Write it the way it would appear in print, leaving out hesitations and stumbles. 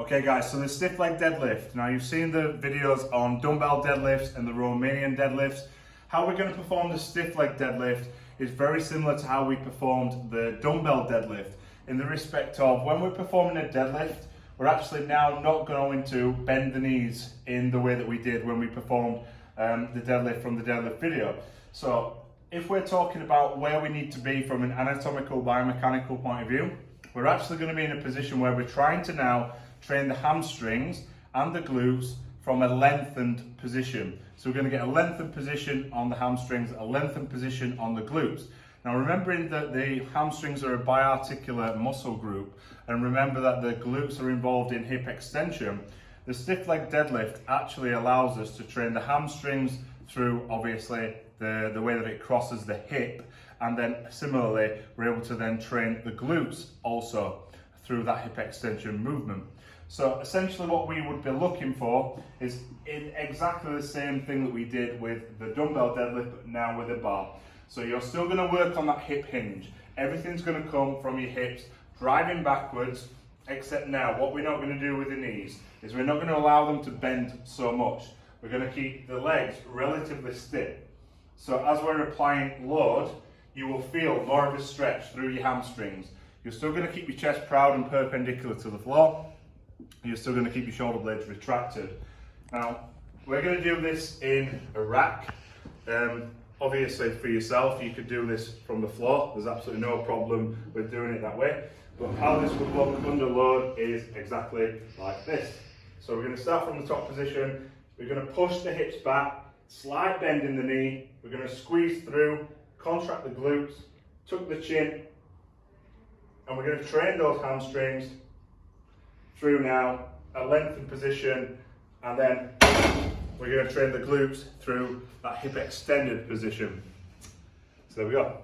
Okay guys, so the stiff leg deadlift. Now you've seen the videos on dumbbell deadlifts and the Romanian deadlifts. How we're going to perform the stiff leg deadlift is very similar to how we performed the dumbbell deadlift, in the respect of when we're performing a deadlift, we're actually now not going to bend the knees in the way that we did when we performed the deadlift from the deadlift video. So if we're talking about where we need to be from an anatomical biomechanical point of view, we're actually going to be in a position where we're trying to now train the hamstrings and the glutes from a lengthened position. So we're going to get a lengthened position on the hamstrings, a lengthened position on the glutes. Now remembering that the hamstrings are a biarticular muscle group, and remember that the glutes are involved in hip extension, the stiff leg deadlift actually allows us to train the hamstrings through obviously the way that it crosses the hip, and then similarly we're able to then train the glutes also through that hip extension movement. So essentially what we would be looking for is in exactly the same thing that we did with the dumbbell deadlift, but now with a bar. So you're still going to work on that hip hinge. Everything's going to come from your hips, driving backwards, except now what we're not going to do with the knees is we're not going to allow them to bend so much. We're going to keep the legs relatively stiff. So as we're applying load, you will feel more of a stretch through your hamstrings. You're still going to keep your chest proud and perpendicular to the floor. You're still going to keep your shoulder blades retracted. Now, we're going to do this in a rack. Obviously for yourself, you could do this from the floor. There's absolutely no problem with doing it that way. But how this would look under load is exactly like this. So we're going to start from the top position. We're going to push the hips back, slight bend in the knee. We're going to squeeze through, contract the glutes, tuck the chin, and we're going to train those hamstrings through now a lengthened position, and then we're going to train the glutes through that hip extended position. So there we go.